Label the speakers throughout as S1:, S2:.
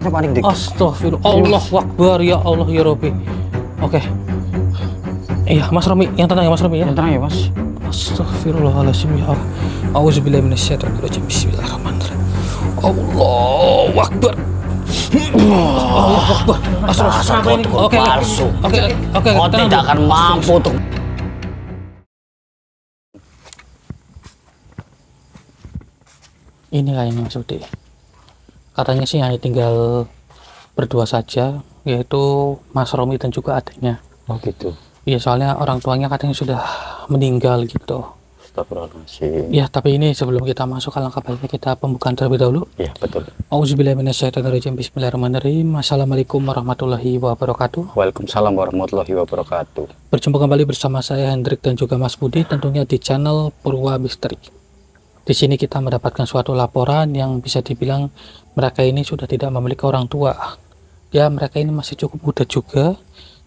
S1: Saya panik dikit.
S2: Astagfirullah, Allahu Akbar, ya Allah ya Rabbi. Oke. Iya, Mas Romi, yang tenang ya Mas Romi ya.
S1: Yang tenang ya Mas.
S2: Astagfirullahaladzim ya Allah. Auzubillahi minasyaitonirrajim. Bismillahirrahmanirrahim. Allahu Akbar. Allahu Akbar.
S1: Rasa
S2: Oke,
S1: palsu.
S2: oke,
S1: Kau tidak akan mampu untuk
S2: ini kayaknya Mas Udi. Katanya sih hanya tinggal berdua saja, yaitu Mas Romi dan juga adiknya.
S1: Oh gitu.
S2: Iya, soalnya orang tuanya katanya sudah meninggal gitu.
S1: Astagfirullahaladzim.
S2: Ya, tapi ini sebelum kita masuk, alangkah baiknya kita pembukaan terlebih dahulu.
S1: Iya betul.
S2: Auzubillahi minasyaitonirrajim. Bismillahirrahmanirrahim. Assalamualaikum warahmatullahi wabarakatuh.
S1: Waalaikumsalam warahmatullahi wabarakatuh.
S2: Berjumpa kembali bersama saya Hendrik dan juga Mas Budi, tentunya di channel Purwa Misteri. Di sini kita mendapatkan suatu laporan yang bisa dibilang mereka ini sudah tidak memiliki orang tua. Ya, mereka ini masih cukup muda juga.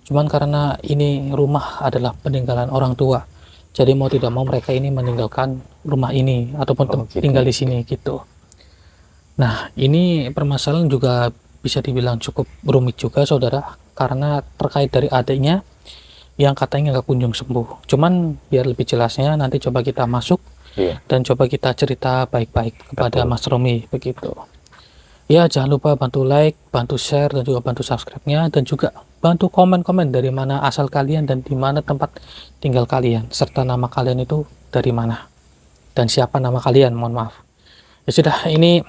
S2: Cuman karena ini rumah adalah peninggalan orang tua, jadi mau tidak mau mereka ini meninggalkan rumah ini ataupun
S1: gitu.
S2: tinggal di sini gitu. Nah, ini permasalahan juga bisa dibilang cukup rumit juga saudara, karena terkait dari adiknya yang katanya nggak kunjung sembuh. Cuman biar lebih jelasnya nanti coba kita masuk dan coba kita cerita baik-baik kepada Mas Romi begitu. Ya, jangan lupa bantu like, bantu share, dan juga bantu subscribe-nya, dan juga bantu komen-komen dari mana asal kalian dan di mana tempat tinggal kalian, serta nama kalian itu dari mana dan siapa nama kalian, mohon maaf. Ya sudah, ini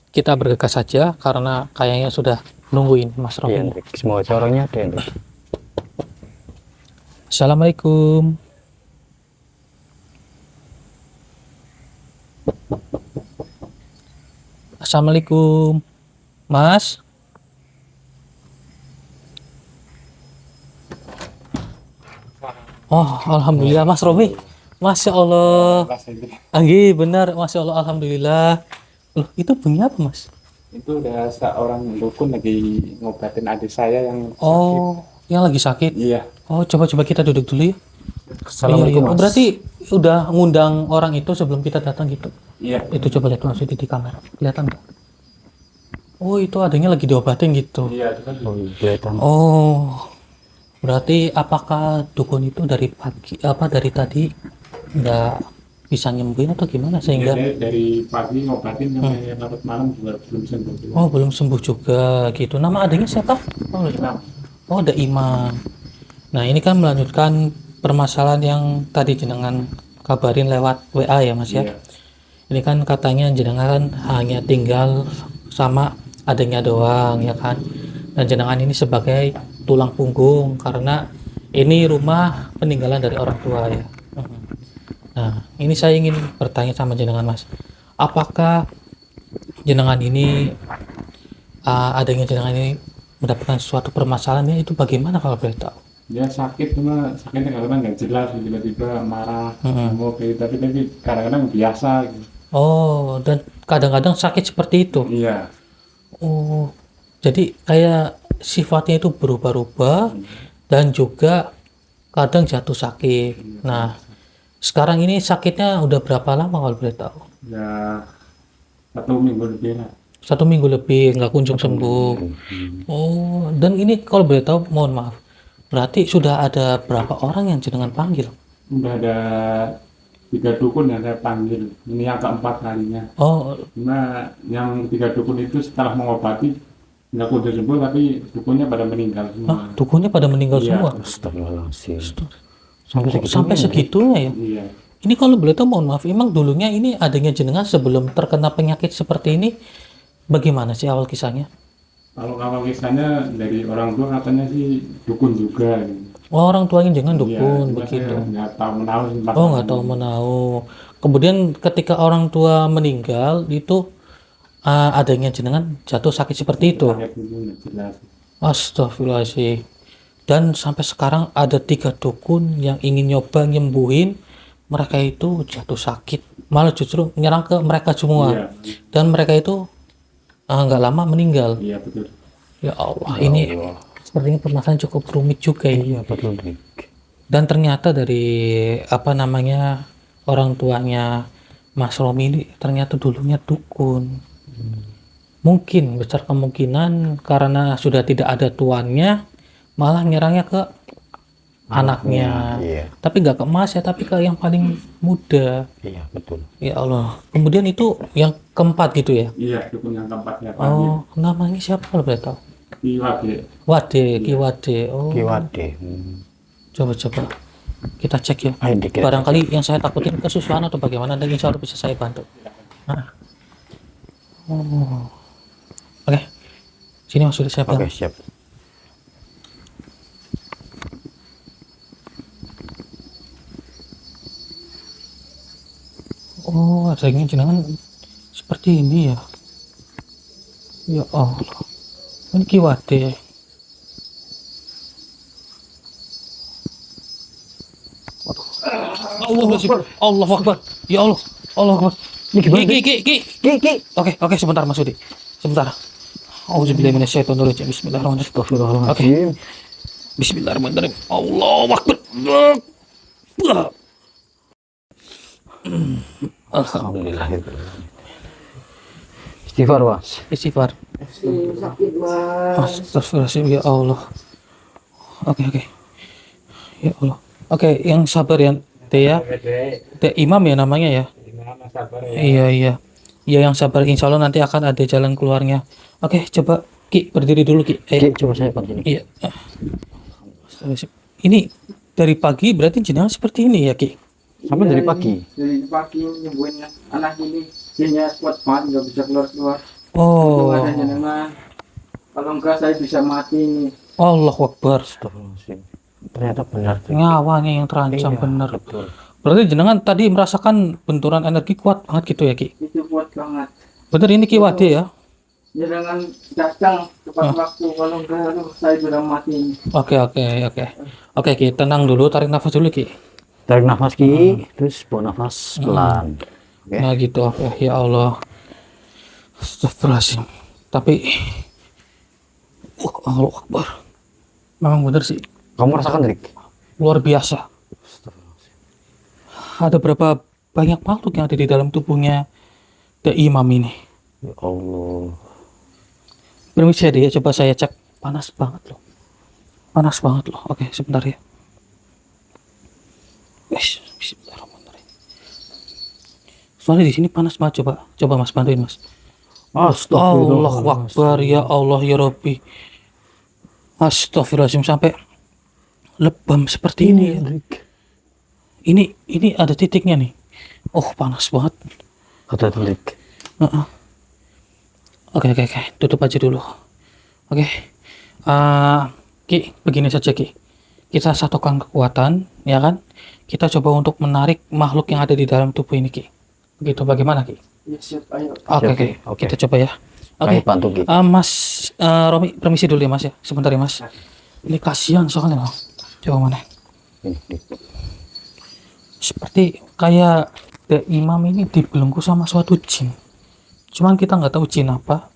S2: kita bergegas saja karena kayaknya sudah nungguin Mas Romi.
S1: Iya, semua orangnya ada Hendrik.
S2: Assalamualaikum. Assalamualaikum, Mas. Oh, alhamdulillah Mas Romi. Masya Allah. Anggi, benar. Masya Allah, alhamdulillah. Loh, itu bunyi apa, Mas?
S3: Itu udah seorang dukun lagi ngobatin adik saya yang sakit.
S2: Oh, yang lagi sakit.
S3: Iya.
S2: Oh, coba-coba kita duduk dulu ya.
S1: Assalamualaikum,
S2: Iya, iya. Oh,
S1: Mas.
S2: berarti udah ngundang orang itu sebelum kita datang gitu.
S3: Iya.
S2: Itu coba lihat langsung di kamera. Kelihatan nggak? Oh, itu adanya lagi diobatin gitu.
S3: Iya, itu kan.
S1: Oh kelihatan.
S2: Oh, berarti apakah dukun itu dari pagi dari tadi nggak bisa nyembuhin atau gimana sehingga
S3: Dari pagi ngobatin sampai larut malam juga belum sembuh.
S2: oh belum sembuh juga gitu. Nama adanya siapa? Oh,
S3: Nah,
S2: oh, ada Iman. Nah, ini kan melanjutkan permasalahan yang tadi jenengan kabarin lewat WA ya Mas ya.
S3: iya.
S2: Ini kan katanya jenengan hanya tinggal sama adanya doang ya kan. Dan jenengan ini sebagai tulang punggung karena ini rumah peninggalan dari orang tua ya. Nah, ini saya ingin bertanya sama jenengan Mas. Apakah jenengan ini adanya jenengan ini mendapatkan suatu permasalahan ini itu bagaimana kalau boleh tahu?
S3: Dia sakit cuma sakitnya kadang nggak jelas, tiba-tiba marah, ngamuk gitu. Tapi kadang-kadang biasa gitu.
S2: Oh, dan kadang-kadang sakit seperti itu.
S3: Iya.
S2: Oh, jadi kayak sifatnya itu berubah-ubah dan juga kadang jatuh sakit. Nah, sekarang ini sakitnya udah berapa lama kalau boleh tahu?
S3: Ya 1 minggu lebih lah.
S2: 1 minggu lebih nggak kunjung sembuh. Oh, dan ini kalau boleh tahu, mohon maaf, berarti sudah ada berapa orang yang jenengan panggil?
S3: Udah ada 3 dukun yang saya panggil. Ini yang keempat kalinya.
S2: Oh,
S3: Cuma yang 3 dukun itu setelah mengobati nggak kunjung sembuh, tapi dukunnya pada meninggal semua.
S2: dukunnya pada meninggal
S3: Iya.
S2: semua.
S1: Astagfirullahaladzim.
S2: Sampai segitunya ya.
S3: Iya.
S2: Ini kalau boleh tahu, mohon maaf, emang dulunya ini adanya jenengan sebelum terkena penyakit seperti ini, bagaimana sih awal kisahnya?
S3: Kalau awal kisahnya dari orang tua katanya sih dukun juga. Gitu.
S2: Oh, orang tuanya jangan
S3: Iya,
S2: dukun
S3: cuma
S2: begitu.
S3: saya nggak tahu menahu sih, Pak.
S2: Oh, nggak tahu menahu. Kemudian ketika orang tua meninggal itu adanya jenengan jatuh sakit seperti itu.
S3: Sakit dulu nggak jelas.
S2: Astagfirullahaladzim. Dan sampai sekarang ada 3 dukun yang ingin nyoba nyembuhin mereka itu jatuh sakit, malah justru menyerang ke mereka semua.
S3: Iya,
S2: Dan mereka itu nggak lama meninggal.
S3: iya betul.
S2: Ya Allah, ini sepertinya permasalahan cukup rumit juga ya.
S1: Iya betul Hendrik.
S2: Dan ternyata dari orang tuanya Mas Romi ini ternyata dulunya dukun. Mungkin besar kemungkinan karena sudah tidak ada tuannya, malah nyerangnya ke anaknya.
S1: Iya,
S2: Tapi nggak ke emas ya, tapi ke yang paling muda.
S1: iya betul.
S2: Ya Allah. Kemudian itu yang keempat gitu ya.
S3: Iya, dukun yang keempatnya Pak.
S2: Oh, namanya siapa lo boleh tahu?
S3: Iya, Ki.
S2: Wade, Ki Wade. Oh,
S1: Kiwade.
S2: coba kita cek ya.
S1: Ayo dikit.
S2: Barangkali yang saya takutin kesusahan atau bagaimana, dan insya Allah bisa saya bantu. Nah. Oh. Oke. Sini Mas, sudah saya
S1: Oke,
S2: bilang.
S1: siap.
S2: Oh, rasanya jenengan seperti ini ya. Ya Allah. Ini Ki Wade. Allah Akbar. Ya Allah. Allah Akbar. Ki. Oke, sebentar Mas Udi. Sebentar. Auzubillahi minasyaitonirrajim. Bismillahirrahmanirrahim.
S1: Astagfirullahaladzim.
S2: Bismillahirrahmanirrahim. Allahu Akbar.
S1: Alhamdulillah. Istighfar, Mas.
S2: Istighfar. Astagfirullahaladzim, ya Allah. Oke. Ya Allah. Oke, yang sabar ya, Teh ya. Teh Imam ya namanya ya. Iya. Ya yang sabar, insya Allah nanti akan ada jalan keluarnya. Oke, coba Ki berdiri dulu Ki.
S1: Ki, coba saya begini.
S2: Iya. Ini dari pagi berarti jenengan seperti ini ya Ki?
S1: Sampai dari pagi.
S4: Dari pagi nyembuhin anak ini, dia kuat banget nggak bisa keluar.
S2: Oh.
S4: Itu ada jenengan. Kalau enggak saya bisa mati ini.
S2: Allahu Akbar.
S1: Astagfirullahaladzim. Ternyata benar.
S2: Nyawanya yang terancam,
S1: Iya,
S2: bener.
S1: betul.
S2: Berarti jenengan tadi merasakan benturan energi kuat banget gitu ya Ki?
S4: Itu kuat banget.
S2: Bener ini Ki Wade ya?
S4: Jenengan datang tepat waktu. Kalau enggak, aduh, saya sudah mati ini.
S2: Oke. Oke Ki, tenang dulu, tarik nafas dulu Ki.
S1: Tarik nafas Ki, terus buang nafas pelan. Oke.
S2: Nah gitu, oke. Ya Allah. Astagfirullahaladzim. Tapi Allahu Akbar. Memang bener sih,
S1: Kamu rasakan, Rik?
S2: luar biasa. Ada berapa banyak makhluk yang ada di dalam tubuhnya The Imam ini.
S1: Ya Allah.
S2: Permisi ya, dia coba saya cek. Panas banget loh. Oke, sebentar ya. Bismillahirrahmanirrahim. Soalnya di sini panas banget, coba Mas bantuin Mas. Allahu Akbar, ya Allah ya Rabbi. Astagfirullahaladzim, sampai lebam seperti ini ya.
S1: Rik.
S2: Ini ada titiknya nih. Oh, panas banget.
S1: Ada Rik.
S2: Oke. Tutup aja dulu. Oke. Ki, begini saja Ki. Kita satukan kekuatan, ya kan? Kita coba untuk menarik makhluk yang ada di dalam tubuh ini Ki. Begitu, bagaimana Ki?
S4: Ya siap, ayo.
S2: Oke.
S1: Oke.
S2: Kita coba ya. Oke.
S1: Kami bantu Ki.
S2: Mas Romi, permisi dulu ya Mas ya. Sebentar ya Mas. Ini kasihan soalnya loh. Coba mana?
S1: Ini.
S2: Seperti kayak The Imam ini dibelenggu sama suatu jin. Cuman kita nggak tahu jin apa.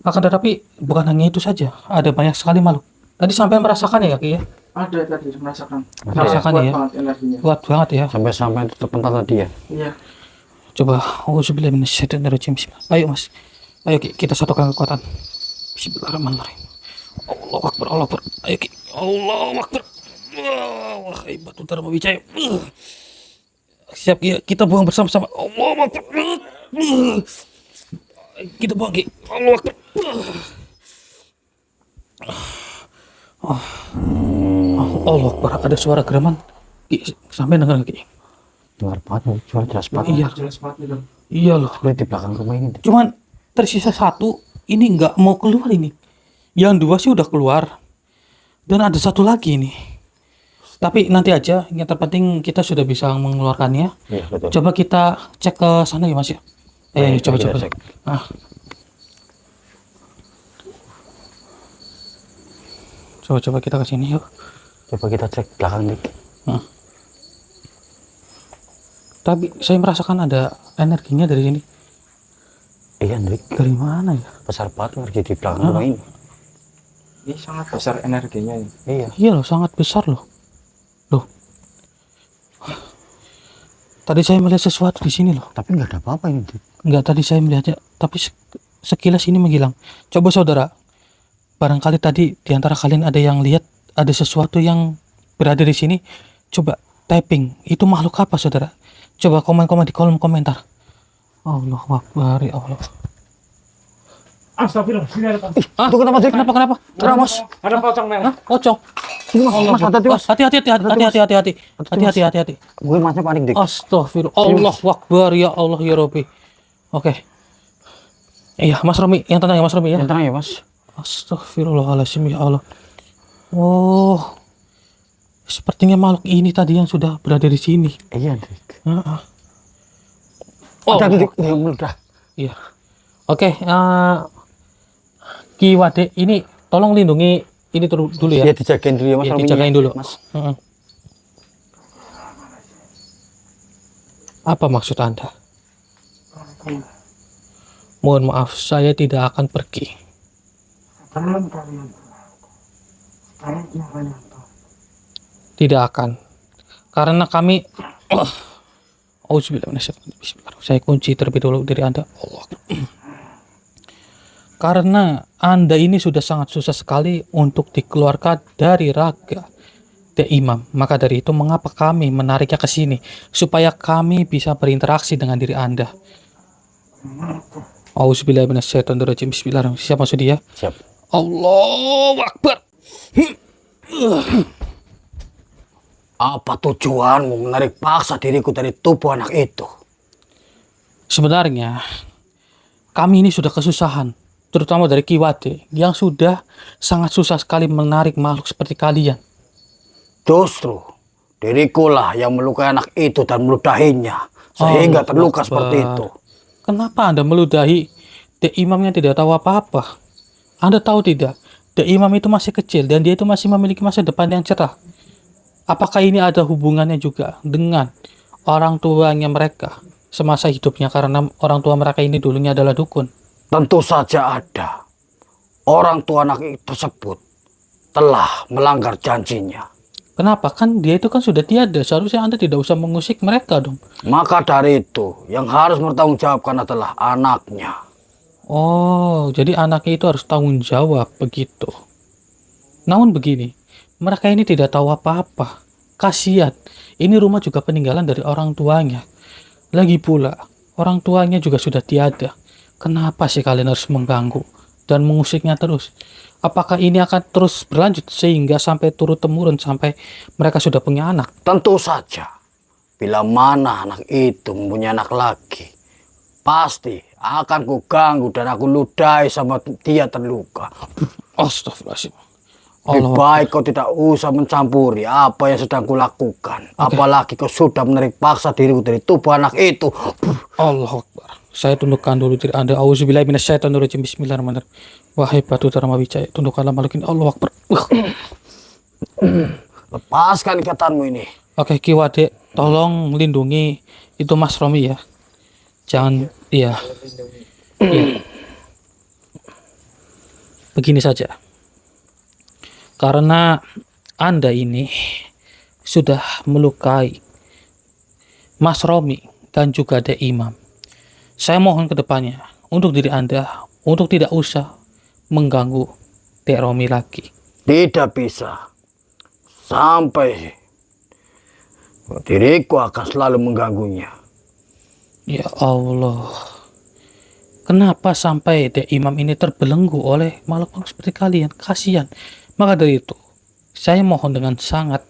S2: Akan tetapi bukan hanya itu saja. Ada banyak sekali makhluk. Tadi sampai merasakan ya Ki ya?
S4: Ada tadi merasakan.
S2: Merasakan
S4: Kuat
S2: ya?
S4: banget energinya.
S2: Kuat banget ya.
S1: Sampai terpental tadi ya.
S4: Iya.
S2: Coba. Auzubillahi minasyaitonirrajim. Ayo Mas. Ayo Ki, kita satukan kekuatan. Bismillahirrahmanirrahim. Allahu Akbar, Allahu Akbar. Ayo Ki. Allahu Akbar. Wahai batu Dharma Wijaya. Siap Ki, kita buang bersama-sama. Allahu Akbar. Kita buang Ki. Allahu Akbar. Allahu Akbar. Ada suara geraman. Ki, sampai dengar Ki.
S1: Dengar banget, suara jelas banget.
S2: Iya.
S4: Jelas banget itu.
S2: Iya loh.
S1: Seperti di belakang rumah ini.
S2: Cuman tersisa satu, ini nggak mau keluar ini. Yang dua sih udah keluar. Dan ada satu lagi nih. Tapi nanti aja, yang terpenting kita sudah bisa mengeluarkannya.
S1: Iya, betul.
S2: Coba kita cek ke sana ya Mas ya. Coba.
S1: kita cek.
S2: Coba kita ke sini yuk.
S1: Coba kita cek belakang Rik.
S2: Tapi saya merasakan ada energinya dari sini.
S1: Iya, Rik.
S2: Dari mana ya?
S1: Besar banget energi di belakang rumah ini.
S4: Ini sangat besar energinya ini.
S1: Iya.
S2: Iya loh, sangat besar loh. Tadi saya melihat sesuatu di sini loh.
S1: Tapi nggak ada apa-apa ini, Rik.
S2: Enggak, tadi saya melihatnya, tapi sekilas ini menghilang. Coba saudara, barangkali tadi di antara kalian ada yang lihat ada sesuatu yang berada di sini. Coba typing, itu makhluk apa saudara? Coba komen-komen di kolom komentar. Allahu Akbar, ya Allah.
S3: Astagfirullah, sini ada pocong.
S1: Itu kenapa sih?
S2: Kenapa?
S1: Kenapa mas?
S3: Ada pocong merah.
S2: Hah? Pocong.
S1: Ini mas, hati-hati mas.
S2: Hati-hati.
S1: Gue masnya panik deh.
S2: Astagfirullah. Allahu Akbar, ya Allah ya Rabbi. Oke. Iya, Mas Romi, yang tenang ya Mas Romi ya.
S1: Yang tenang ya mas.
S2: Astagfirullahaladzim, ya Allah. Oh, sepertinya makhluk ini tadi yang sudah berada di sini.
S1: Iya Dik.
S2: Oh,
S1: Udah Dik, udah.
S2: iya. Oke, Ki Wade, ini tolong lindungi ini dulu ya.
S1: Iya dijagain dulu ya mas.
S2: Iya,
S1: Rominya.
S2: dijagain dulu.
S1: Mas.
S2: Apa maksud Anda? Mohon maaf, saya tidak akan pergi.
S4: Sebelum kalian sebaiknya kalian tahu.
S2: Tidak akan. Karena kami Auzubillah minasyaitonir rajim. Saya kunci terlebih dulu dari Anda. Allah. Karena Anda ini sudah sangat susah sekali untuk dikeluarkan dari raga The Imam. Maka dari itu mengapa kami menariknya ke sini supaya kami bisa berinteraksi dengan diri Anda. Auzubillah minasyaitonir rajim. Bismillahirrahmanirrahim. Siapa maksud dia?
S1: Siap.
S2: Allahu Akbar.
S1: Apa tujuanmu menarik paksa diriku dari tubuh anak itu?
S2: Sebenarnya kami ini sudah kesusahan, terutama dari Ki Wade yang sudah sangat susah sekali menarik makhluk seperti kalian.
S1: Justru dirikulah yang melukai anak itu dan meludahinya sehingga
S2: Allah
S1: terluka
S2: Akbar.
S1: seperti itu.
S2: Kenapa Anda meludahi The Imam yang tidak tahu apa-apa? Anda tahu tidak? The Imam itu masih kecil dan dia itu masih memiliki masa depan yang cerah. Apakah ini ada hubungannya juga dengan orang tuanya mereka semasa hidupnya, karena orang tua mereka ini dulunya adalah dukun?
S1: Tentu saja ada. Orang tua anak tersebut telah melanggar janjinya.
S2: Kenapa? Kan dia itu kan sudah tiada. Seharusnya Anda tidak usah mengusik mereka dong.
S1: Maka dari itu yang harus bertanggungjawabkan adalah anaknya.
S2: Oh, jadi anaknya itu harus tanggung jawab begitu. Namun begini, mereka ini tidak tahu apa-apa. Kasihan. Ini rumah juga peninggalan dari orang tuanya. Lagi pula, orang tuanya juga sudah tiada. Kenapa sih kalian harus mengganggu dan mengusiknya terus? Apakah ini akan terus berlanjut sehingga sampai turun-temurun sampai mereka sudah punya anak?
S1: Tentu saja. Bila mana anak itu mempunyai anak lagi, pasti akan kuganggu dan aku ludahi sama dia terluka.
S2: Astagfirullahaladzim.
S1: Lebih baik kau tidak usah mencampuri apa yang sedang kulakukan. Apalagi kau sudah menarik paksa diriku dari tubuh anak itu.
S2: Allahu Akbar. Saya tundukkan dulu diri Anda. Auzubillahi minasyaitonirrajim. Bismillahirrahmanirrahim. Wahai batu Dharma Wijaya, tundukkanlah makhluk ini. Allahu Akbar.
S1: Lepaskan ikatanmu ini.
S2: Oke, Ki Wade, tolong lindungi itu Mas Romi ya. Jangan, iya. Iya. Begini saja. Karena Anda ini sudah melukai Mas Romi dan juga The Imam. Saya mohon ke depannya untuk diri Anda untuk tidak usah mengganggu The Romi lagi.
S1: Tidak bisa. Sampai diriku akan selalu mengganggunya.
S2: Ya Allah. Kenapa sampai The Imam ini terbelenggu oleh makhluk-makhluk seperti kalian? Kasihan. Maka dari itu, saya mohon dengan sangat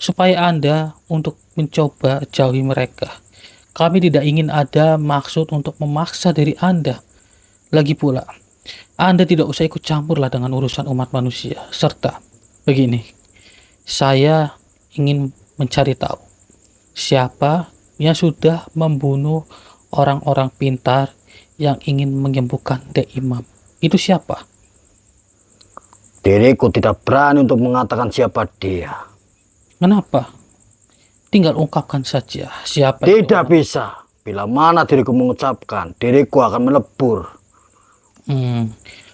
S2: supaya Anda untuk mencoba jauhi mereka. Kami tidak ingin ada maksud untuk memaksa diri Anda. Lagi pula, Anda tidak usah ikut campurlah dengan urusan umat manusia. Serta, begini, saya ingin mencari tahu siapa yang sudah membunuh orang-orang pintar yang ingin menyembuhkan The Imam. Itu siapa?
S1: Diriku tidak berani untuk mengatakan siapa dia.
S2: Kenapa? Tinggal ungkapkan saja siapa
S1: Tidak
S2: itu.
S1: bisa. Bila mana diriku mengucapkan, diriku akan melebur.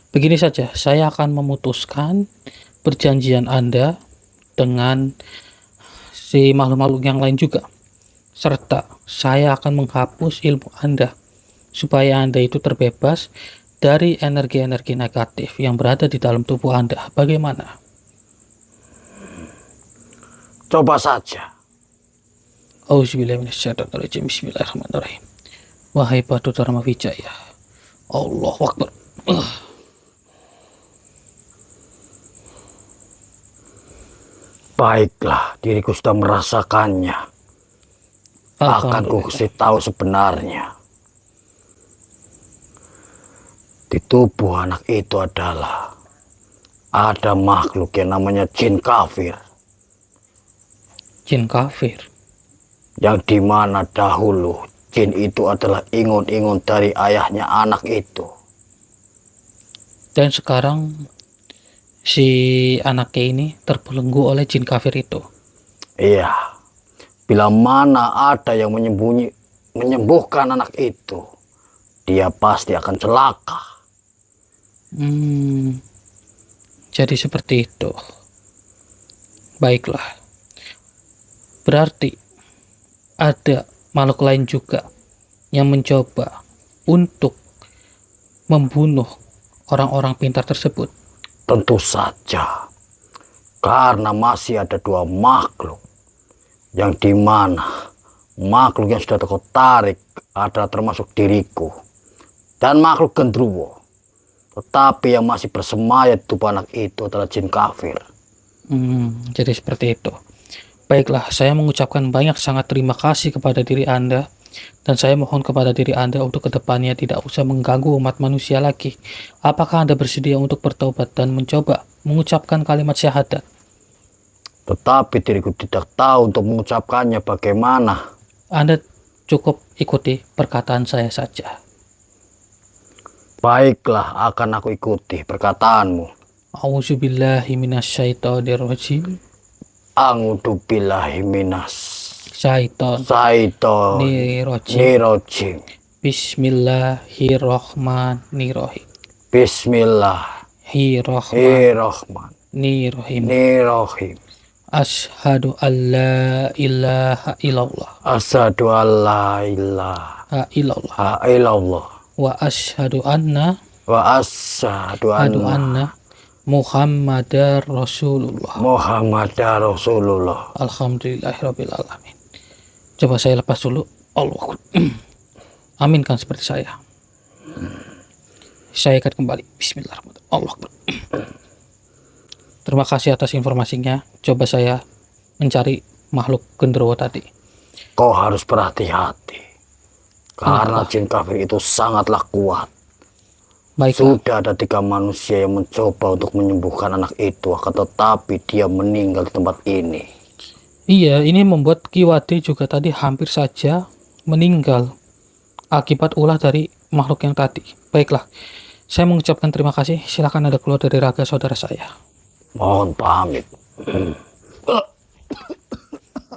S2: Begini saja, saya akan memutuskan perjanjian Anda dengan si makhluk-makhluk yang lain juga. Serta saya akan menghapus ilmu Anda supaya Anda itu terbebas dari energi-energi negatif yang berada di dalam tubuh Anda. Bagaimana?
S1: Coba saja.
S2: Auzubillahiminasyaitonirrajim. Bismillahirrahmanirrahim. Wahai Batu Dharma Wijaya, Allahu Akbar.
S1: Baiklah, diriku sudah merasakannya. Akan ku kasih tahu sebenarnya. Di tubuh anak itu adalah ada makhluk yang namanya jin kafir.
S2: Jin kafir.
S1: Yang dimana dahulu jin itu adalah ingun-ingun dari ayahnya anak itu.
S2: Dan sekarang si anaknya ini terbelenggu oleh jin kafir itu.
S1: Iya. Bila mana ada yang menyembuhkan anak itu, dia pasti akan celaka.
S2: Jadi seperti itu. Baiklah. Berarti ada makhluk lain juga yang mencoba untuk membunuh orang-orang pintar tersebut.
S1: Tentu saja. Karena masih ada dua makhluk. Yang dimana makhluk yang sudah aku tarik adalah termasuk diriku. Dan makhluk gendruwo. Tetapi yang masih bersemayam di tubuh anak itu adalah jin kafir.
S2: Jadi seperti itu. Baiklah, saya mengucapkan banyak sangat terima kasih kepada diri Anda. Dan saya mohon kepada diri Anda untuk kedepannya tidak usah mengganggu umat manusia lagi. Apakah Anda bersedia untuk bertobat dan mencoba mengucapkan kalimat syahadat?
S1: Tetapi diriku tidak tahu untuk mengucapkannya bagaimana.
S2: Anda cukup ikuti perkataan saya saja.
S1: Baiklah, akan aku ikuti perkataanmu.
S2: Auzubillahi minasyaitonirrajim.
S1: A'udzubillahi minas
S2: Syaiton
S1: nirojim.
S2: Bismillahirrahmanirrahim.
S1: Bismillahirrahmanirrahim.
S2: Asyhadu an la ilaha illallah.
S1: Asyhadu an la ilaha illallah.
S2: Wa asyhadu anna Muhammadar Rasulullah. Alhamdulillahirabbil alamin. Coba saya lepas dulu. Allah. Amin kan seperti saya. Saya akan kembali. Bismillahirrahmanirrahim. Allah. Terima kasih atas informasinya. Coba saya mencari makhluk genderuwo tadi.
S1: Kau harus berhati-hati. Karena jin kafir itu sangatlah kuat.
S2: Baiklah.
S1: Sudah ada 3 manusia yang mencoba untuk menyembuhkan anak itu, akan tetapi dia meninggal di tempat ini.
S2: Iya, ini membuat Ki Wade juga tadi hampir saja meninggal akibat ulah dari makhluk yang tadi. Baiklah, saya mengucapkan terima kasih. Silakan Anda keluar dari raga saudara saya.
S1: Mohon pamit.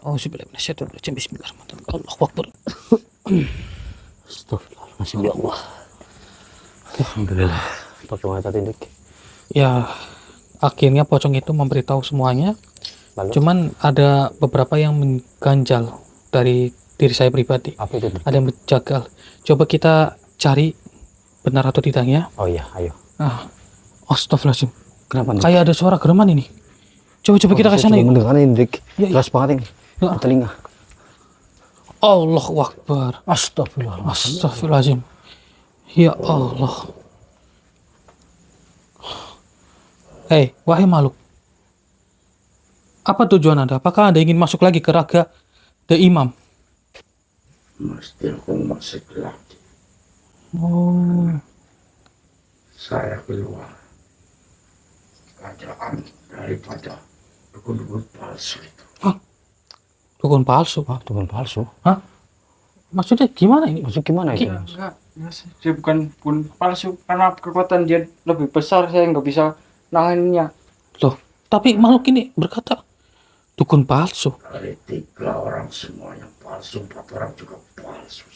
S2: Auzubillahiminasyaitonirrajim. Bismillahirrahmanirrahim. Allahu Akbar.
S1: Astagfirullahaladzim, ya Allah. Alhamdulillah. Bagaimana tadi, Dik?
S2: Ya, akhirnya pocong itu memberitahu semuanya.
S1: Lalu?
S2: Cuman ada beberapa yang mengganjal dari diri saya pribadi.
S1: Apa itu, Dik?
S2: Ada yang menjagal. Coba kita cari benar atau tidaknya.
S1: Oh iya, ayo.
S2: Astagfirullahaladzim.
S1: Kenapa, Dik?
S2: Kayak ada suara gereman ini. Coba kita ke sana yuk.
S1: Mendengar ini, Dik.
S2: Ya,
S1: Keras banget ini. Di telinga.
S2: Allahu Akbar.
S1: Astagfirullahaladzim.
S2: Astagfirullahaladzim. Ya Allah. Hei, wahai makhluk. Apa tujuan Anda? Apakah Anda ingin masuk lagi ke raga The Imam?
S5: Mesti aku masuk lagi.
S2: Oh,
S5: Saya keluar kerajaan daripada dukun-dukun palsu itu.
S2: dukun palsu.
S1: Dukun palsu?
S2: Hah? Maksudnya gimana ini?
S1: Maksud gimana itu?
S4: Enggak, dia bukan pun palsu karena kekuatan dia lebih besar, saya nggak bisa nanganinnya.
S2: Loh, tapi makhluk ini berkata dukun palsu.
S5: Dari 3 orang semuanya palsu, 4 orang juga palsu.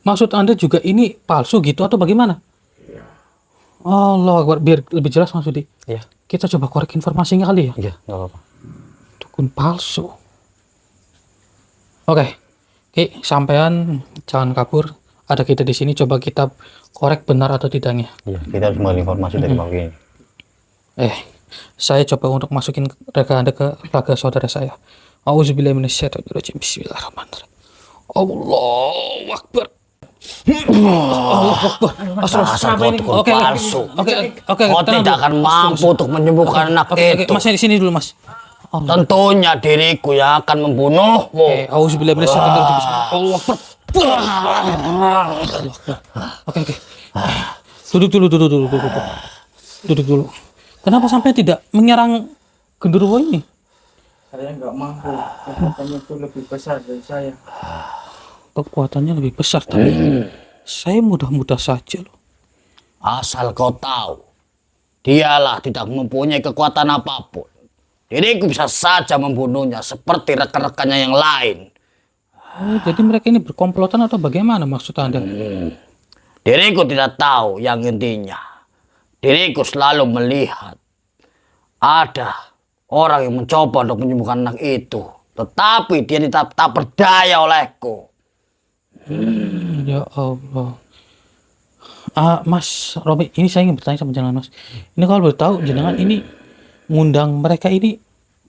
S2: Maksud Anda juga ini palsu gitu atau bagaimana?
S5: Iya.
S2: Allah Akbar, biar lebih jelas Mas Sudi.
S1: Iya.
S2: Kita coba korek informasinya kali ya.
S1: Iya, nggak apa-apa.
S2: Dukun palsu. Oke, sampean jangan kabur. Ada kita di sini. Coba kita korek benar atau tidaknya.
S1: Ya, kita harus mengambil informasi dari Bang ini.
S2: Saya coba untuk masukin raga Anda ke raga saudara saya. Auzubillahiminasyaitonirrajim. Bismillahirrahmanirrahim. Allahu Akbar. Allahu Akbar.
S1: Dasar kau tukang
S2: Oke,
S1: palsu.
S2: oke,
S1: Kau
S2: tenang
S1: tidak
S2: dulu.
S1: akan mampu untuk menyembuhkan anak
S2: Oke,
S1: itu.
S2: Mas di sini dulu, Mas.
S1: Tentunya diriku yang akan membunuhmu.
S2: Auzubillahiminasyaitonirrajim. Allahu Akbar. Oke. Duduk dulu. Duduk dulu. Kenapa sampai tidak menyerang genderuwo ini?
S4: Saya nggak mampu, kekuatannya itu lebih besar dari saya.
S2: Kekuatannya lebih besar, tapi saya mudah-mudah saja loh.
S1: Asal kau tahu, dialah tidak mempunyai kekuatan apapun. Diriku bisa saja membunuhnya seperti rekan-rekannya yang lain.
S2: Oh, jadi mereka ini berkomplotan atau bagaimana maksud Anda?
S1: Diriku tidak tahu, yang intinya diriku selalu melihat ada orang yang mencoba untuk menyembuhkan anak itu, tetapi dia tak berdaya olehku.
S2: Ya Allah. Mas Robi, ini saya ingin bertanya sama jenengan, Mas. Ini kalau boleh tahu, jenengan ini ngundang mereka ini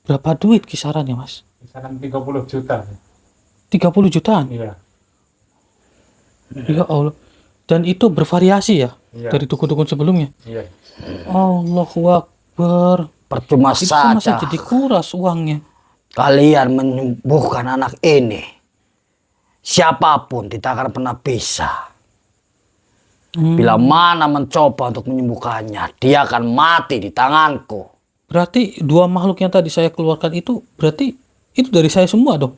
S2: berapa duit kisarannya, Mas?
S3: Misalkan 30 juta.
S2: 30 jutaan?
S3: Iya.
S2: Ya Allah. Dan itu bervariasi ya?
S3: Iya.
S2: Dari dukun-dukun sebelumnya?
S3: Iya.
S2: Allahu Akbar.
S1: Percuma
S2: Itu sama
S1: saja
S2: saja dikuras uangnya.
S1: kalian menyembuhkan anak ini. Siapapun tidak akan pernah bisa. Bila mana mencoba untuk menyembuhkannya, dia akan mati di tanganku.
S2: Berarti dua makhluk yang tadi saya keluarkan itu, berarti itu dari saya semua dong?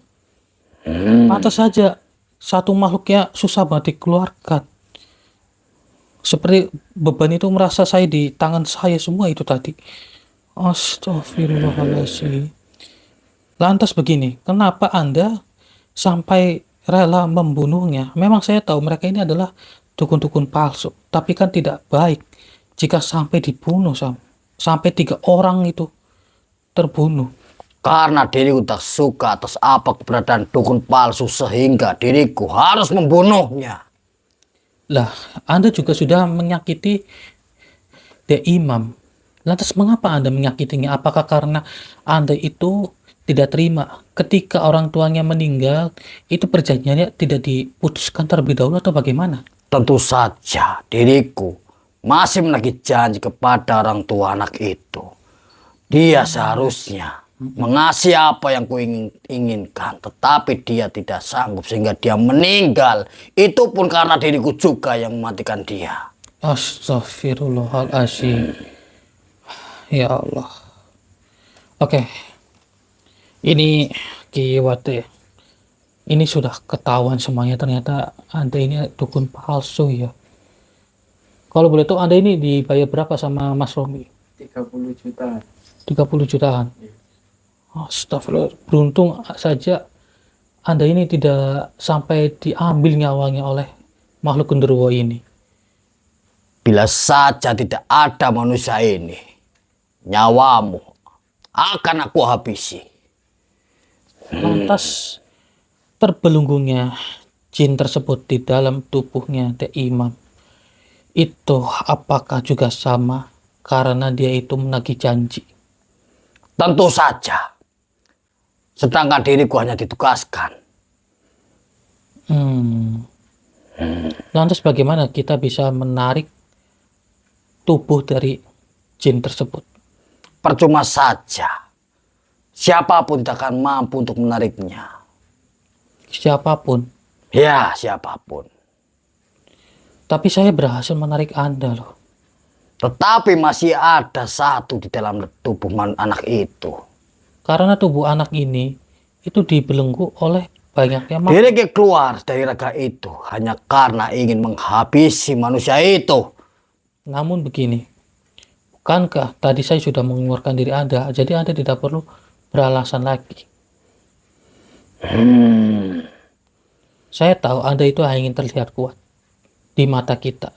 S2: Pantas saja satu makhluknya susah banget dikeluarkan. Seperti beban itu merasa saya di tangan saya semua itu tadi. Astagfirullahaladzim. Lantas begini, kenapa Anda sampai rela membunuhnya? Memang saya tahu mereka ini adalah dukun-dukun palsu, tapi kan tidak baik jika sampai dibunuh sampai 3 orang itu terbunuh.
S1: Karena diriku tak suka atas apa keberadaan dukun palsu sehingga diriku harus membunuhnya.
S2: Lah, Anda juga sudah menyakiti The Imam. Lantas mengapa Anda menyakitinya? Apakah karena Anda itu tidak terima ketika orang tuanya meninggal, itu perjanjiannya tidak diputuskan terlebih dahulu atau bagaimana?
S1: Tentu saja diriku masih menagih janji kepada orang tua anak itu. Dia seharusnya mengasihi apa yang inginkan, tetapi dia tidak sanggup sehingga dia meninggal. Itu pun karena diriku juga yang mematikan dia.
S2: Astagfirullahaladzim. Ya Allah. Oke. Ini kiwate. Ini sudah ketahuan semuanya, ternyata Anda ini dukun palsu ya. Kalau boleh tahu Anda ini dibayar berapa sama Mas Romi?
S4: 30 juta.
S2: 30 jutaan. Astagfirullah, beruntung saja Anda ini tidak sampai diambil nyawanya oleh makhluk genderuwo ini.
S1: Bila saja tidak ada manusia ini, nyawamu akan aku habisi.
S2: Lantas terbelunggungnya jin tersebut di dalam tubuhnya The Imam itu apakah juga sama karena dia itu menagih janji?
S1: Tentu saja. Sedangkan diriku hanya ditugaskan.
S2: Lantas bagaimana kita bisa menarik tubuh dari jin tersebut?
S1: Percuma saja. Siapapun tidak akan mampu untuk menariknya.
S2: Siapapun.
S1: Ya, siapapun.
S2: Tapi saya berhasil menarik Anda loh.
S1: Tetapi masih ada satu di dalam tubuh anak itu.
S2: Karena tubuh anak ini itu dibelenggu oleh banyaknya makhluk.
S1: Diriku keluar dari raga itu hanya karena ingin menghabisi manusia itu.
S2: Namun begini, bukankah tadi saya sudah mengeluarkan diri Anda, jadi Anda tidak perlu beralasan lagi. Saya tahu Anda itu hanya ingin terlihat kuat di mata kita,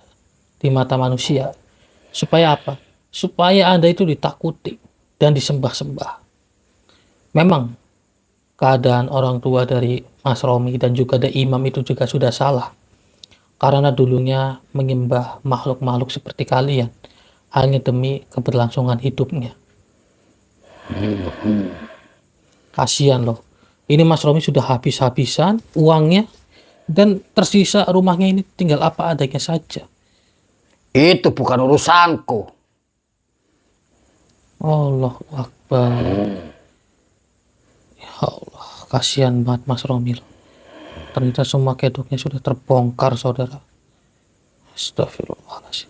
S2: di mata manusia. Supaya apa? Supaya Anda itu ditakuti dan disembah-sembah. Memang keadaan orang tua dari Mas Romi dan juga The Imam itu juga sudah salah. karena dulunya menyembah makhluk-makhluk seperti kalian hanya demi keberlangsungan hidupnya. Kasihan loh. Ini Mas Romi sudah habis-habisan uangnya dan tersisa rumahnya ini tinggal apa adanya saja.
S1: Itu bukan urusanku.
S2: Allahu Akbar. Ya Allah, kasihan banget Mas Romi loh. Ternyata semua kedoknya sudah terbongkar, saudara. Astagfirullahaladzim.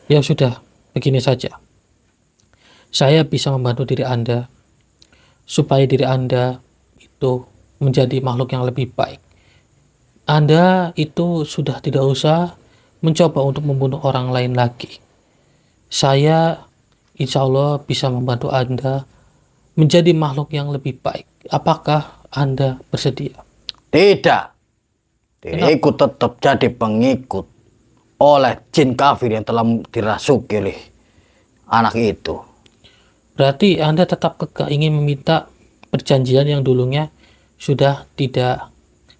S2: Ya sudah, begini saja. Saya bisa membantu diri Anda supaya diri Anda itu menjadi makhluk yang lebih baik. Anda itu sudah tidak usah mencoba untuk membunuh orang lain lagi. Saya insya Allah bisa membantu Anda menjadi makhluk yang lebih baik. Apakah Anda bersedia?
S1: Tidak. Diriku tetap jadi pengikut oleh jin kafir yang telah dirasuki oleh anak itu.
S2: Berarti Anda tetap kekeh ingin meminta perjanjian yang dulunya sudah tidak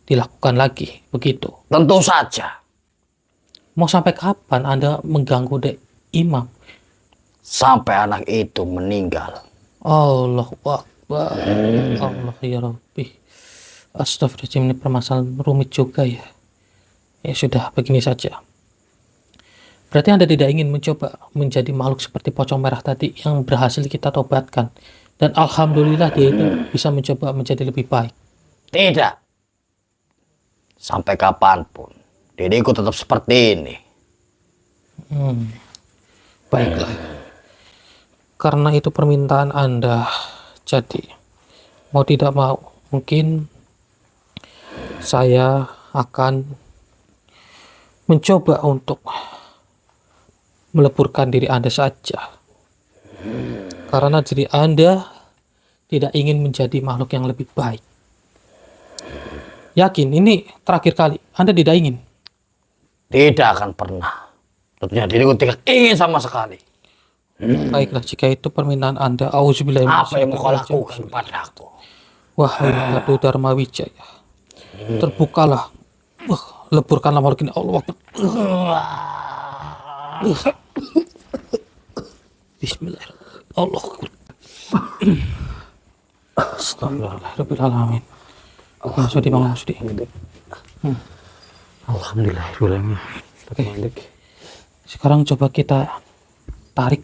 S2: dilakukan lagi, begitu?
S1: Tentu saja.
S2: Mau sampai kapan Anda mengganggu Dek Imam?
S1: Sampai anak itu meninggal.
S2: Allahu Akbar. Allah ya Rabbi. Astagfirullahaladzim, ini permasalahan rumit juga ya. Ya sudah, begini saja. Berarti Anda tidak ingin mencoba menjadi makhluk seperti pocong merah tadi yang berhasil kita tobatkan. Dan alhamdulillah dia itu bisa mencoba menjadi lebih baik.
S1: Tidak. Sampai kapanpun diriku tetap seperti ini.
S2: Baiklah. Karena itu permintaan Anda. Jadi, mau tidak mau, mungkin saya akan mencoba untuk meleburkan diri Anda saja. Karena diri Anda tidak ingin menjadi makhluk yang lebih baik. Yakin, ini terakhir kali. Anda tidak ingin?
S1: Tidak akan pernah. Tentunya diriku tidak ingin sama sekali.
S2: Baiklah, jika itu permintaan Anda, auzubillahi
S1: Apa yang mau kau
S2: minasyaitonir rajim.
S1: lakukan padaku?
S2: Wahai Ratu Dharma Wijaya, terbukalah, leburkanlah makhluk ini. Allah Akbar. Bismillahirrahmanirrahim. Allah Akbar. Astagfirullahaladzim. Maksudi bang Maksudi.
S1: Alhamdulillah.
S2: Sekarang coba kita tarik,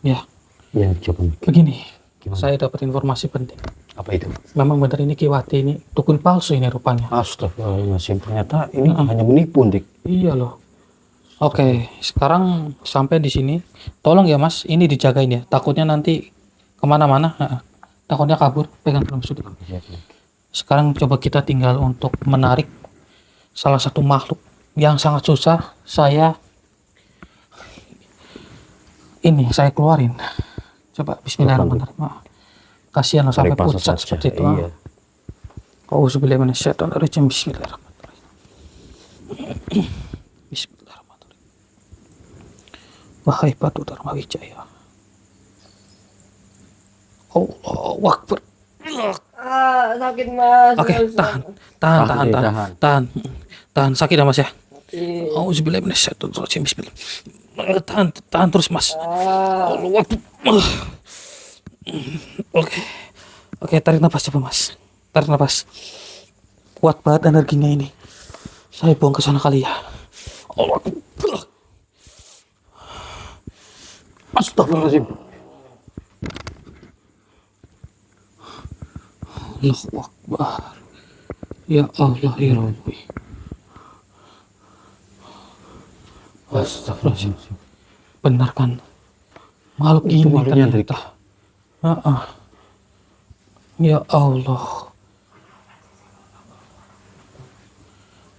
S2: ya.
S1: Ya, coba.
S2: Begini,
S1: Gimana?
S2: saya dapat informasi penting.
S1: Apa itu?
S2: Memang benar ini Kiwati ini dukun palsu ini rupanya.
S1: Astagfirullahaladzim. Ternyata ini hanya menipu, Dik.
S2: Iya loh. Oke, sekarang sampai di sini. Tolong ya Mas, ini dijagain ya. Takutnya nanti kemana-mana. Takutnya kabur. Pegang dulu sudah. Sekarang coba kita tinggal untuk menarik salah satu makhluk yang sangat susah. Saya keluarin. Coba Bismillahirrahmanirrahim. Kasihan loh sampai pucat seperti itu.
S1: Iya.
S2: Auzubillahi minasyaitonir rajim. Bismillahirrahmanirrahim. Bismillahirrahmanirrahim. Wahai Ratu Dharma Wijaya. Allahu Akbar.
S6: Sakit mas.
S2: Oke, tahan. Sakit ya Mas ya. Auzubillahi minasyaitonir rajim. Bismillah. Tahan terus Mas. Allahu Akbar. Oke, tarik nafas coba Mas. Tarik nafas. Kuat banget energinya ini. Saya buang ke sana kali ya. Allah.
S1: Astagfirullahaladzim.
S2: Allahu Akbar. Ya Allah ya Rabbi. Astagfirullahaladzim. Benar kan? Makhluk ini ternyata. Ya Allah.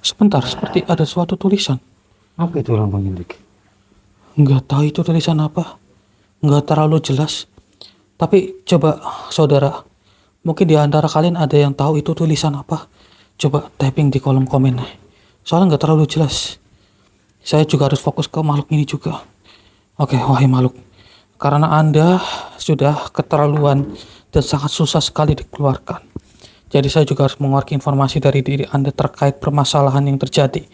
S2: Sebentar, seperti ada suatu tulisan.
S1: Apa itu lambangnya, Dik?
S2: Nggak tahu itu tulisan apa. Nggak terlalu jelas. Tapi coba saudara, mungkin di antara kalian ada yang tahu itu tulisan apa. Coba typing di kolom komen. Soalnya nggak terlalu jelas. Saya juga harus fokus ke makhluk ini juga. Oke, wahai makhluk. Karena Anda sudah keterlaluan dan sangat susah sekali dikeluarkan. Jadi saya juga harus mengeluarkan informasi dari diri Anda terkait permasalahan yang terjadi.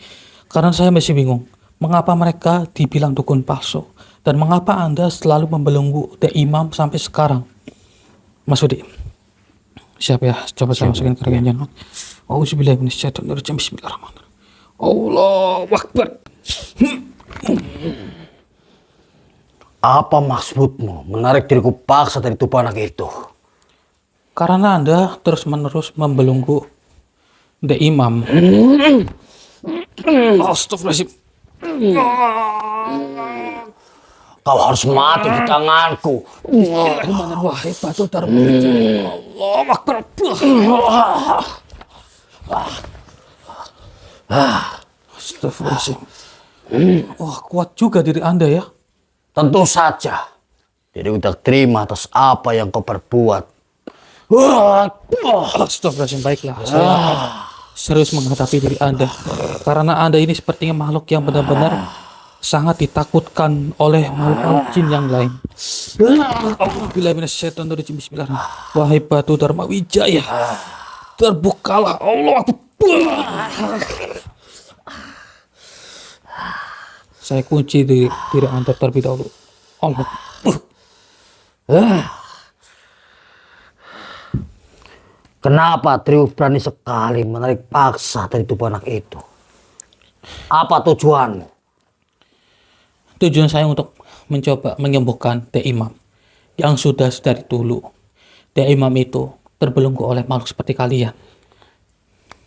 S2: Karena saya masih bingung, mengapa mereka dibilang dukun palsu dan mengapa Anda selalu membelenggu The Imam sampai sekarang. Mas Udi, siap ya? Coba saya masukin ke rekennya. Auzubillahiminasyaitonirrajim. Bismillahirrahmanirrahim. Allahu Akbar.
S1: Apa maksudmu menarik diriku paksa dari tubuh anak itu?
S2: Karena Anda terus-menerus membelenggu The Imam. Astagfirullahaladzim.
S1: Kau harus mati di tanganku.
S2: Wahai batu Dharma Wijaya. Allahu Akbar. Astagfirullahaladzim. Wah, kuat juga diri Anda ya.
S1: Tentu saja. Diriku tak terima atas apa yang kau perbuat.
S2: Astagfirullahaladzim, baiklah. Saya serius menghadapi diri Anda. Karena Anda ini sepertinya makhluk yang benar-benar sangat ditakutkan oleh makhluk jin yang lain. Bismillahirrahmanirrahim. Bismillahirrahmanirrahim. Wahai batu Dharma Wijaya, terbukalah Allah. Saya kunci diri Anda terlebih dahulu. Allah.
S1: Kenapa Trio berani sekali menarik paksa dari tubuh anak itu? Apa tujuanmu?
S2: Tujuan saya untuk mencoba menyembuhkan The Imam yang sudah dari dulu The Imam itu terbelenggu oleh makhluk seperti kalian.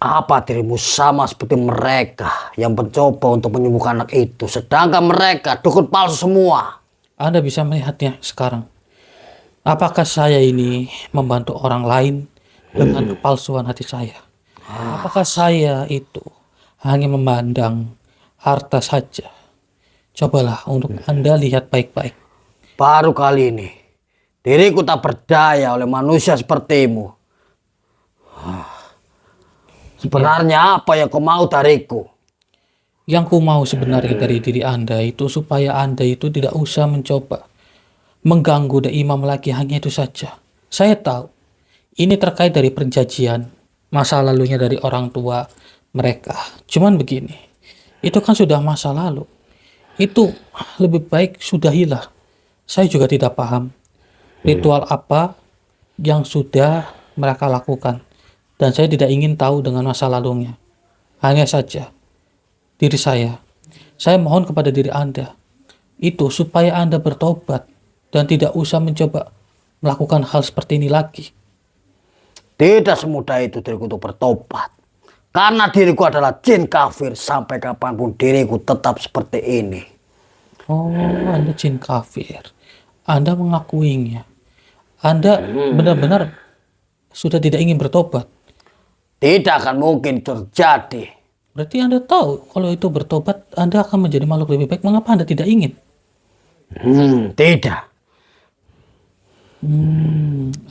S1: Apa dirimu sama seperti mereka yang mencoba untuk menyembuhkan anak itu, sedangkan mereka dukun palsu semua?
S2: Anda bisa melihatnya sekarang. Apakah saya ini membantu orang lain dengan kepalsuan hati saya? Apakah saya itu hanya memandang harta saja? Cobalah untuk Anda lihat baik-baik.
S1: Baru kali ini diriku tak berdaya oleh manusia sepertimu. Sebenarnya apa yang kau mau dariku?
S2: Yang ku mau sebenarnya dari diri Anda itu supaya Anda itu tidak usah mencoba mengganggu The Imam lagi, hanya itu saja. Saya tahu ini terkait dari perjanjian masa lalunya dari orang tua mereka. Cuman begini, itu kan sudah masa lalu. Itu lebih baik sudahilah. Saya juga tidak paham ritual apa yang sudah mereka lakukan. Dan saya tidak ingin tahu dengan masa lalunya. Hanya saja diri saya mohon kepada diri Anda itu supaya Anda bertobat dan tidak usah mencoba melakukan hal seperti ini lagi.
S1: Tidak semudah itu diriku untuk bertobat. Karena diriku adalah jin kafir, sampai kapanpun diriku tetap seperti ini.
S2: Oh, Anda jin kafir. Anda mengakuinya. Anda benar-benar sudah tidak ingin bertobat.
S1: Tidak akan mungkin terjadi.
S2: Berarti Anda tahu kalau itu bertobat Anda akan menjadi makhluk lebih baik. Mengapa Anda tidak ingin?
S1: Tidak.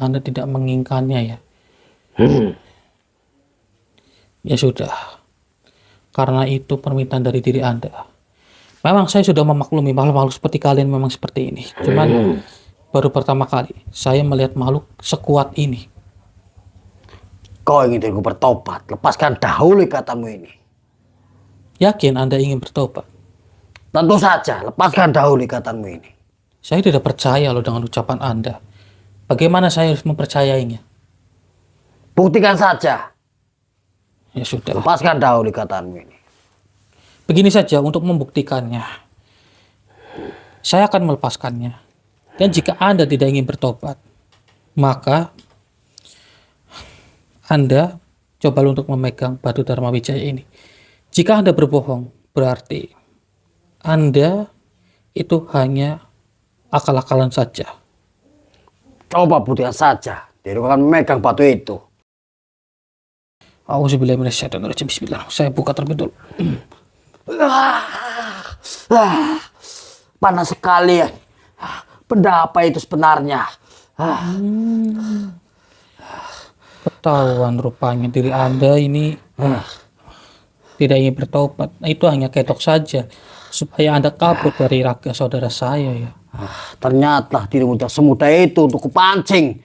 S2: Anda tidak menginginkannya ya. Ya sudah. Karena itu permintaan dari diri Anda. Memang saya sudah memaklumi makhluk-makhluk seperti kalian memang seperti ini. Cuman baru pertama kali saya melihat makhluk sekuat ini.
S1: Kau ingin diriku bertobat, lepaskan dahulu ikatanmu ini.
S2: Yakin Anda ingin bertobat?
S1: Tentu saja, lepaskan dahulu ikatanmu ini.
S2: Saya tidak percaya loh dengan ucapan Anda. Bagaimana saya harus mempercayainya?
S1: Buktikan saja.
S2: Ya sudah.
S1: Lepaskan dahulu ikatanmu ini.
S2: Begini saja untuk membuktikannya. Saya akan melepaskannya. Dan jika Anda tidak ingin bertobat, maka Anda coba untuk memegang batu Dharma Wijaya ini. Jika Anda berbohong, berarti Anda itu hanya akal-akalan saja.
S1: Coba buktikan saja. Diriku akan memegang batu itu.
S2: Auzubillahiminasyaitonirrajim. Bismillah. Saya buka terlebih dulu.
S1: Panas sekali ya. Benda apa itu sebenarnya?
S2: Ketahuan rupanya diri Anda ini tidak ingin bertobat. Nah, itu hanya ketok saja supaya Anda kabur dari raga saudara saya ya.
S1: Ternyata dirimu tak semudah itu untuk kupancing.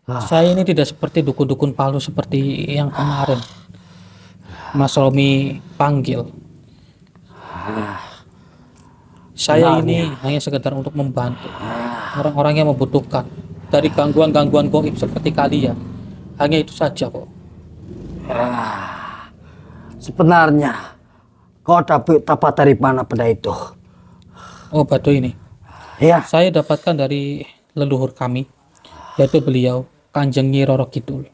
S2: Saya ini tidak seperti dukun-dukun palsu seperti yang kemarin. Mas Romi panggil. Saya ini hanya sekedar untuk membantu orang-orang yang membutuhkan dari gangguan-gangguan gaib seperti kalian. Hanya itu saja kok.
S1: Sebenarnya kau dapat dari mana benda itu?
S2: Oh, batu ini.
S1: Ya,
S2: Saya dapatkan dari leluhur kami, yaitu beliau Kanjeng Nyi Roro Kidul.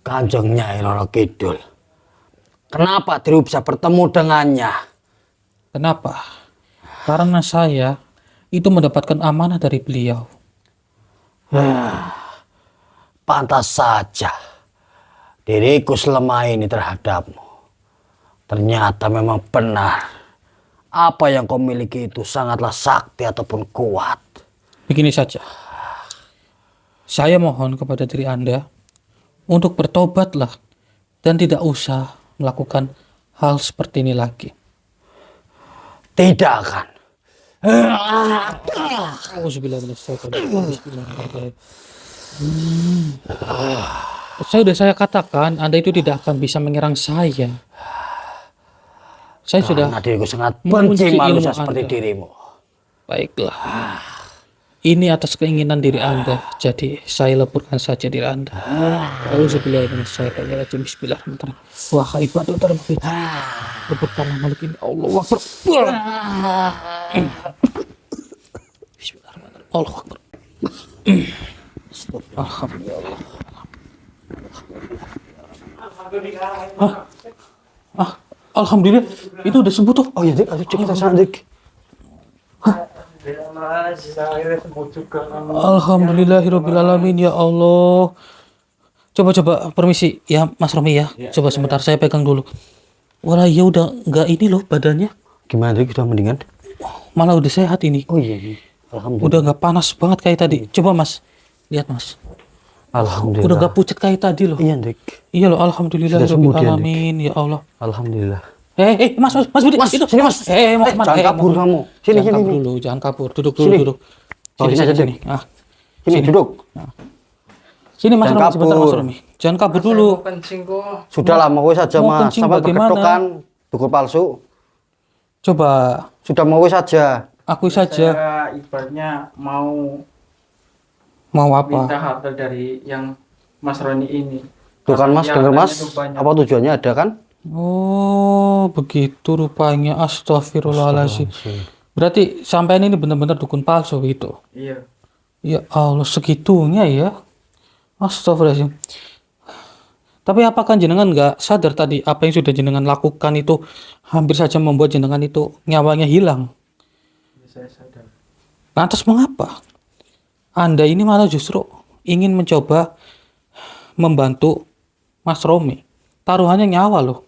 S1: Kanjeng Nyai Roro Kidul. Kenapa Triu bisa bertemu dengannya?
S2: Kenapa? Karena saya itu mendapatkan amanah dari beliau.
S1: Pantas saja diriku selama ini terhadapmu. Ternyata memang benar. Apa yang kau miliki itu sangatlah sakti ataupun kuat.
S2: Begini saja. Saya mohon kepada diri Anda untuk bertobatlah dan tidak usah melakukan hal seperti ini lagi.
S1: Tidak akan.
S2: Saya katakan Anda itu tidak akan bisa menyerang saya. Saya sudah
S1: Karena diriku sangat
S2: mengunci
S1: benci manusia
S2: ilmu
S1: seperti
S2: Anda.
S1: dirimu.
S2: Baiklah. Ini atas keinginan diri Anda, jadi saya leburkan saja diri Anda. Bismillahirrahmanirrahim. Bismillahirrahmanirrahim. Wahai batu terbaik, leburkanlah makhluk ini. Allah Akbar. Bismillahirrahmanirrahim. Allah Akbar. Alhamdulillah. Alhamdulillah, itu udah sembuh tuh.
S1: Oh iya, Dik, ayo cek kita sana, Dik.
S2: Alhamdulillahirrabbilalamin, ya Allah. Coba permisi ya Mas Romi ya. Coba sebentar saya pegang dulu. Wah ya udah nggak ini loh badannya.
S1: Gimana, Dik? Sudah mendingan?
S2: Malah udah sehat ini.
S1: Oh iya, alhamdulillah.
S2: Udah nggak panas banget kayak tadi. Coba Mas, lihat Mas.
S1: Alhamdulillah.
S2: Udah nggak pucat kayak tadi loh.
S1: Iya, Dik.
S2: Iya loh, alhamdulillahirrabbilalamin, ya Allah.
S1: Alhamdulillah.
S2: Mas Budi,
S1: Mas,
S2: itu.
S1: sini, Mas.
S2: Mau kemana?
S1: Jangan kabur kamu. Sini,
S2: Jangan
S1: sini.
S2: kabur dulu, jangan kabur. Duduk
S1: Sini.
S2: dulu.
S1: Oh, sini aja, Dik.
S2: Ah,
S1: Sini, duduk.
S2: sini Mas
S1: Jangan
S2: Romi, sebentar Mas
S1: kabur.
S2: Romi. Jangan kabur dulu.
S4: Kencing kok.
S1: Sudah lama wis saja,
S2: Mau
S1: Mas.
S2: kencing
S1: Sampai
S2: bagaimana?
S1: berketukan dukun palsu.
S2: Coba
S1: Sudah mau wis saja.
S2: aku saja.
S4: Saya ibaratnya mau
S2: Mau apa?
S4: minta harta dari yang Mas Roni ini.
S1: Tuh kan, Mas,
S4: Karena
S1: dengar, Mas.
S4: hartanya tuh banyak.
S1: Apa tujuannya ada kan?
S2: Oh, begitu rupanya. Astagfirullahaladzim. Berarti sampai ini benar-benar dukun palsu gitu.
S4: Iya.
S2: Ya Allah, segitunya ya. Astagfirullahaladzim. Tapi apakah jenengan nggak sadar tadi apa yang sudah jenengan lakukan itu hampir saja membuat jenengan itu nyawanya hilang?
S4: Saya sadar.
S2: Lantas mengapa Anda ini malah justru ingin mencoba membantu Mas Romi? Taruhannya nyawa loh.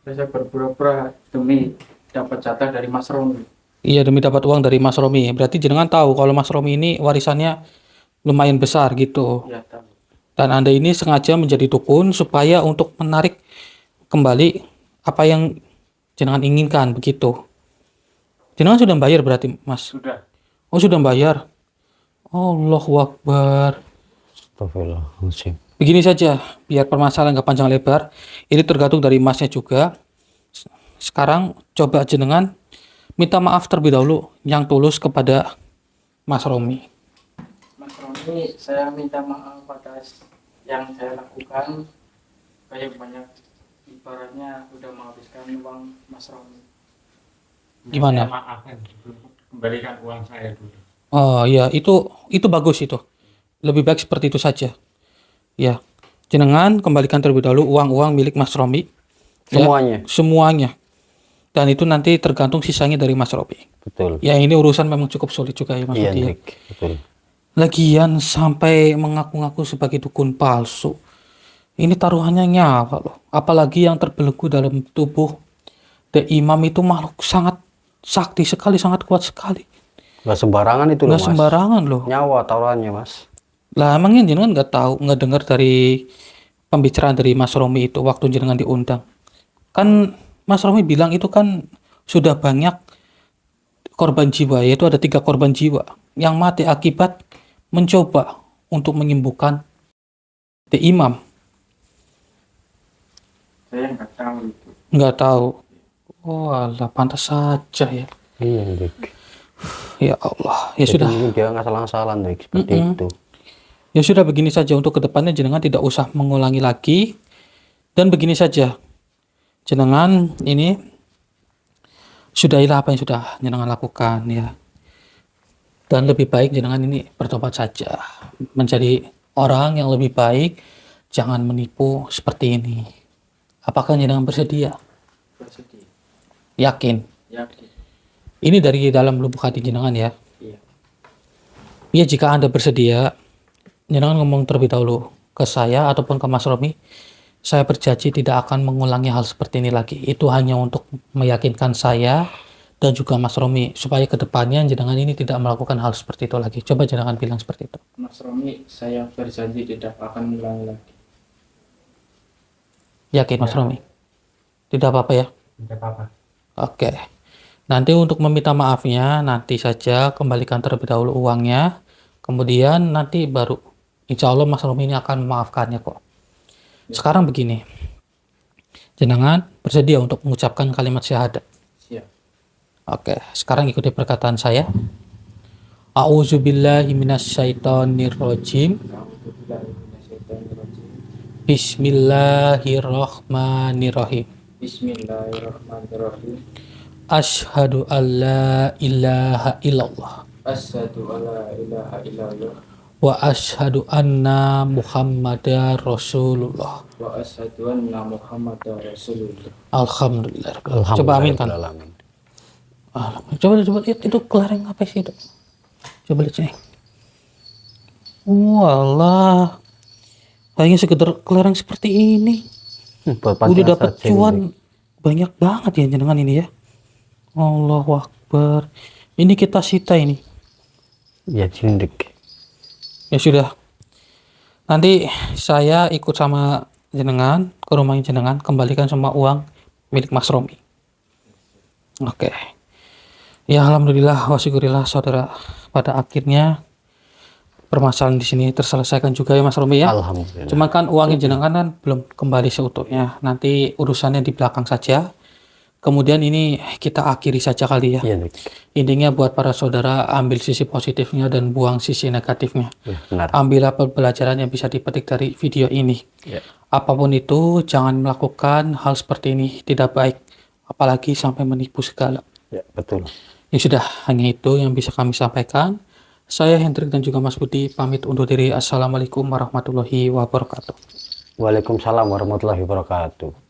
S4: Saya berpura-pura demi dapat jatah dari Mas Roni.
S2: Iya, demi dapat uang dari Mas Romi. Berarti jenengan tahu kalau Mas Romi ini warisannya lumayan besar gitu.
S4: Iya, tahu.
S2: Dan Anda ini sengaja menjadi dukun supaya untuk menarik kembali apa yang jenengan inginkan begitu. Jenengan sudah bayar berarti, Mas?
S4: Sudah.
S2: Oh, sudah bayar. Allahu Akbar.
S1: Astagfirullahaladzim.
S2: Begini saja, biar permasalahan nggak panjang lebar. Ini tergantung dari Masnya juga. Sekarang coba jenengan minta maaf terlebih dahulu yang tulus kepada Mas Romi.
S4: Mas Roni, saya minta maaf atas yang saya lakukan. Kayak banyak ibaratnya udah menghabiskan uang Mas Roni.
S2: Gimana?
S3: Maafkan dulu. Kembalikan uang saya dulu.
S2: Oh iya, itu bagus itu. Lebih baik seperti itu saja. Ya, jenengan kembalikan terlebih dahulu uang-uang milik Mas Romi. Ya,
S1: Semuanya.
S2: semuanya. Dan itu nanti tergantung sisanya dari Mas Romi.
S1: Betul.
S2: Ya ini urusan memang cukup sulit juga ya Mas
S1: Iya,
S2: Budi ya.
S1: Dik. Betul.
S2: Lagian sampai mengaku-ngaku sebagai dukun palsu. Ini taruhannya nyawa loh. Apalagi yang terbelenggu dalam tubuh The Imam itu makhluk sangat sakti sekali, sangat kuat sekali.
S1: Gak sembarangan itu loh,
S2: Nggak
S1: Mas.
S2: sembarangan loh.
S1: Nyawa taruhannya, Mas.
S2: Lah emangnya jenengan nggak tahu, nggak dengar dari pembicaraan dari Mas Romi itu waktu jenengan diundang. Kan Mas Romi bilang itu kan sudah banyak korban jiwa, yaitu ada 3 korban jiwa yang mati akibat mencoba untuk menyembuhkan The Imam.
S4: Saya nggak tahu itu.
S2: Nggak tahu. Oh alah, pantas saja ya.
S1: Iya, Dik.
S2: Ya Allah. Ya
S1: Jadi
S2: sudah.
S1: mungkin dia nggak salah-salah, Dik, seperti itu.
S2: Ya sudah, begini saja untuk kedepannya jenengan tidak usah mengulangi lagi. Dan begini saja. Jenengan ini sudahilah apa yang sudah jenengan lakukan ya. Dan lebih baik jenengan ini bertobat saja. Menjadi orang yang lebih baik. Jangan menipu seperti ini. Apakah jenengan bersedia?
S4: Bersedih.
S2: Yakin?
S4: Yakin.
S2: Ini dari dalam lubuk hati jenengan ya.
S4: Iya.
S2: Ya jika Anda bersedia, jenengan ngomong terlebih dahulu ke saya ataupun ke Mas Romi. Saya berjanji tidak akan mengulangi hal seperti ini lagi. Itu hanya untuk meyakinkan saya dan juga Mas Romi supaya kedepannya jenengan ini tidak melakukan hal seperti itu lagi. Coba jenengan bilang seperti itu.
S4: Mas Romi, saya berjanji tidak akan mengulangi lagi.
S2: Yakin Mas Romi? Tidak apa-apa ya?
S4: Tidak apa-apa.
S2: Oke. Nanti untuk meminta maafnya, nanti saja kembalikan terlebih dahulu uangnya. Kemudian nanti baru, insya Allah Mas Romi ini akan memaafkannya kok. Sekarang begini. Jenengan bersedia untuk mengucapkan kalimat syahadat.
S4: Siap.
S2: Oke, sekarang ikuti perkataan saya. A'udzubillahi minasyaitonirrajim. Bismillahirrahmanirrahim.
S4: Bismillahirrahmanirrahim.
S2: Asyhadu an la ilaha illallah
S4: Asyhadu alla ilaha illallah
S2: wa asyhadu anna Muhammadar Rasulullah.
S4: wa asyhadu anna Muhammadar Rasulullah.
S2: Alhamdulillah. Coba aminkan.
S1: Alhamdulillah.
S2: Coba lihat itu kelereng apa sih itu? Coba lihat sini. Walah. Kayaknya sekedar kelereng seperti ini.
S1: Buat
S2: Udah
S1: pacaran
S2: dapat
S1: saja,
S2: cuan
S1: Dik.
S2: banyak banget ya jenengan ini ya. Allahu Akbar. Ini kita sita ini.
S1: Ya, Dik.
S2: Ya sudah. Nanti saya ikut sama jenengan ke rumahnya jenengan, kembalikan semua uang milik Mas Romi. Oke. Ya alhamdulillah wa syukurillah saudara, pada akhirnya permasalahan di sini terselesaikan juga ya Mas Romi ya.
S1: Alhamdulillah.
S2: Cuma kan uangnya jenengan kan belum kembali seutuhnya. Nanti urusannya di belakang saja. Kemudian ini kita akhiri saja kali ya.
S1: Iya, Dik.
S2: Intinya buat para saudara, ambil sisi positifnya dan buang sisi negatifnya.
S1: Ya, benar.
S2: Ambil apa pelajaran yang bisa dipetik dari video ini.
S1: Ya.
S2: Apapun itu, jangan melakukan hal seperti ini, tidak baik. Apalagi sampai menipu segala.
S1: Ya, betul.
S2: Ya sudah, hanya itu yang bisa kami sampaikan. Saya Hendrik dan juga Mas Budi pamit undur diri. Assalamualaikum warahmatullahi wabarakatuh.
S1: Waalaikumsalam warahmatullahi wabarakatuh.